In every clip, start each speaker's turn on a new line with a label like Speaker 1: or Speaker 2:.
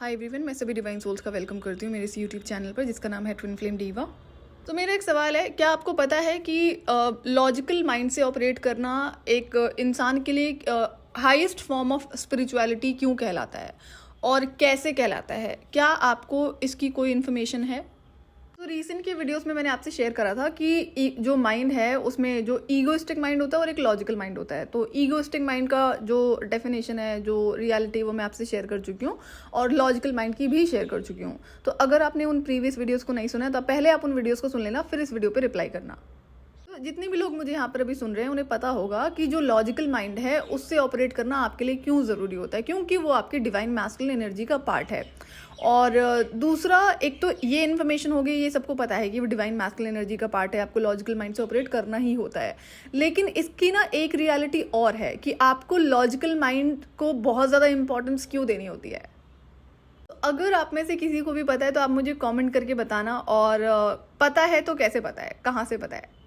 Speaker 1: Hi everyone, मैं सभी divine souls का वेलकम करती हूँ मेरे इस यूट्यूब चैनल पर जिसका नाम है ट्विन फ्लेम डीवा। तो मेरा एक सवाल है, क्या आपको पता है कि लॉजिकल माइंड से ऑपरेट करना एक इंसान के लिए हाईएस्ट फॉर्म ऑफ स्पिरिचुअलिटी क्यों कहलाता है और कैसे कहलाता है? क्या आपको इसकी कोई इन्फॉर्मेशन है? तो रिसेंट के वीडियोस में मैंने आपसे शेयर करा था कि जो माइंड है उसमें जो ईगोइस्टिक माइंड होता है और एक लॉजिकल माइंड होता है। तो ईगोइस्टिक माइंड का जो डेफिनेशन है, जो रियलिटी, वो मैं आपसे शेयर कर चुकी हूँ और लॉजिकल माइंड की भी शेयर कर चुकी हूँ। तो अगर आपने उन प्रीवियस वीडियोस को नहीं सुना है तो पहले आप उन वीडियोस को सुन लेना, फिर इस वीडियो पर रिप्लाई करना। तो जितने भी लोग मुझे यहाँ पर अभी सुन रहे हैं उन्हें पता होगा कि जो लॉजिकल माइंड है उससे ऑपरेट करना आपके लिए क्यों ज़रूरी होता है, क्योंकि वो आपकी डिवाइन मैस्कुलिन एनर्जी का पार्ट है। और दूसरा, एक तो ये इन्फॉर्मेशन हो गई, ये सबको पता है कि वो डिवाइन मैस्कुलिन एनर्जी का पार्ट है, आपको लॉजिकल माइंड से ऑपरेट करना ही होता है। लेकिन इसकी ना एक रियलिटी और है कि आपको लॉजिकल माइंड को बहुत ज़्यादा इंपॉर्टेंस क्यों देनी होती है। तो अगर आप में से किसी को भी पता है तो आप मुझे कमेंट करके बताना, और पता है तो कैसे पता है, कहाँ से पता है।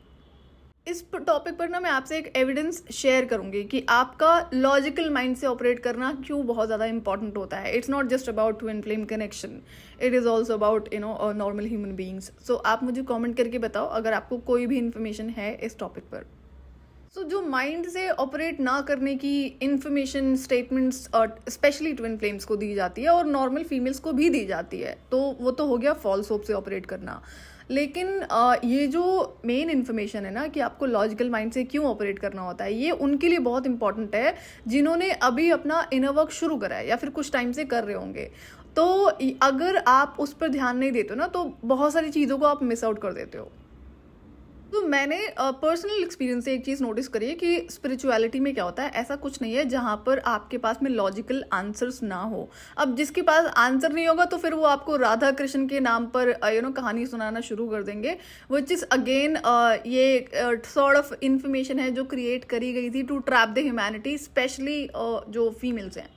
Speaker 1: इस टॉपिक पर ना मैं आपसे एक एविडेंस शेयर करूंगी कि आपका लॉजिकल माइंड से ऑपरेट करना क्यों बहुत ज़्यादा इंपॉर्टेंट होता है। It's not just about twin flame connection, it is also about normal human beings. So आप मुझे कमेंट करके बताओ अगर आपको कोई भी इन्फॉर्मेशन है इस टॉपिक पर। सो जो माइंड से ऑपरेट ना करने की इंफॉर्मेशन, स्टेटमेंट्स और स्पेशली ट्विन फ्लेम्स को दी जाती है और नॉर्मल फीमेल्स को भी दी जाती है, तो वो तो हो गया फॉल्स होप से ऑपरेट करना। लेकिन ये जो मेन इन्फॉर्मेशन है ना कि आपको लॉजिकल माइंड से क्यों ऑपरेट करना होता है, ये उनके लिए बहुत इंपॉर्टेंट है जिन्होंने अभी अपना इनर वर्क शुरू करा है या फिर कुछ टाइम से कर रहे होंगे। तो अगर आप उस पर ध्यान नहीं देते हो ना तो बहुत सारी चीज़ों को आप मिस आउट कर देते हो। तो मैंने पर्सनल एक्सपीरियंस से एक चीज़ नोटिस करी है कि स्पिरिचुअलिटी में क्या होता है, ऐसा कुछ नहीं है जहाँ पर आपके पास में लॉजिकल आंसर्स ना हो। अब जिसके पास आंसर नहीं होगा तो फिर वो आपको राधा कृष्ण के नाम पर कहानी सुनाना शुरू कर देंगे, विच इज़ अगेन ये सॉर्ट ऑफ इंफॉर्मेशन है जो क्रिएट करी गई थी to trap the humanity, specially जो फीमेल्स हैं।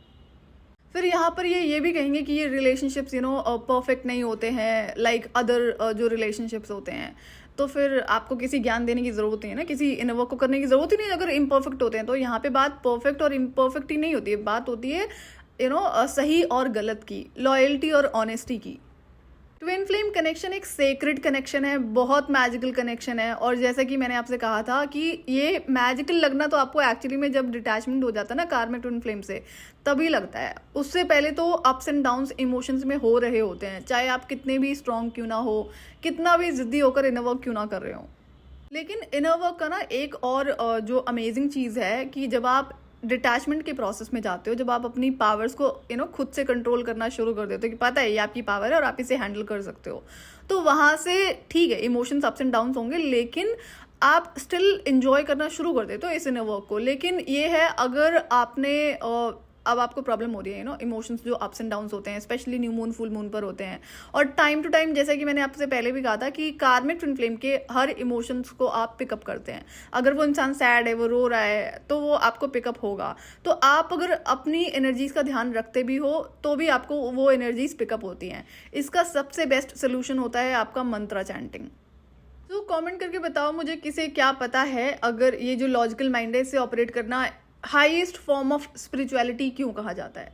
Speaker 1: फिर यहाँ पर ये भी कहेंगे कि ये रिलेशनशिप्स परफेक्ट नहीं होते हैं लाइक अदर जो रिलेशनशिप्स होते हैं। तो फिर आपको किसी ज्ञान देने की ज़रूरत नहीं है ना, किसी इनर वर्क को करने की ज़रूरत ही नहीं अगर इम्परफेक्ट होते हैं। तो यहाँ पे बात परफेक्ट और इम्परफेक्ट ही नहीं होती है, बात होती है सही और गलत की, लॉयल्टी और ऑनेस्टी की। ट्विन फ्लेम कनेक्शन एक सेक्रेड कनेक्शन है, बहुत मैजिकल कनेक्शन है। और जैसा कि मैंने आपसे कहा था कि ये मैजिकल लगना तो आपको एक्चुअली में जब डिटैचमेंट हो जाता है ना कार्मिक ट्विन फ्लेम से, तभी लगता है। उससे पहले तो अप्स एंड डाउन्स इमोशंस में हो रहे होते हैं, चाहे आप कितने भी स्ट्रांग क्यों ना हो, कितना भी जिद्दी होकर इनर वर्क क्यों ना कर रहे हो। लेकिन इनर वर्क का ना एक और जो अमेजिंग चीज़ है कि जब आप डिटैचमेंट के प्रोसेस में जाते हो, जब आप अपनी पावर्स को खुद से कंट्रोल करना शुरू कर देते हो कि पता है ये आपकी पावर है और आप इसे हैंडल कर सकते हो, तो वहाँ से ठीक है इमोशंस अप्स एंड डाउन्स होंगे, लेकिन आप स्टिल इंजॉय करना शुरू कर देते हो इस इनर वर्क को। लेकिन ये है, अगर आपने अब आपको प्रॉब्लम हो रही है इमोशंस जो अप्स एंड डाउन्स होते हैं, specially new moon, full moon पर होते हैं, और टाइम टू टाइम, जैसा कि मैंने आपसे पहले भी कहा था कि कार्मिक ट्विन फ्लेम के हर इमोशंस को आप पिकअप करते हैं। अगर वो इंसान सैड है, वो रो रहा है, तो वो आपको पिकअप होगा। तो आप अगर अपनी एनर्जीज का ध्यान रखते भी हो तो भी आपको वो एनर्जीज पिकअप होती हैं। इसका सबसे बेस्ट सोल्यूशन होता है आपका मंत्रा चैंटिंग। तो कमेंट करके बताओ मुझे किसे क्या पता है अगर ये जो लॉजिकल माइंड है इससे ऑपरेट करना हाईएस्ट फॉर्म ऑफ स्पिरिचुअलिटी क्यों कहा जाता है।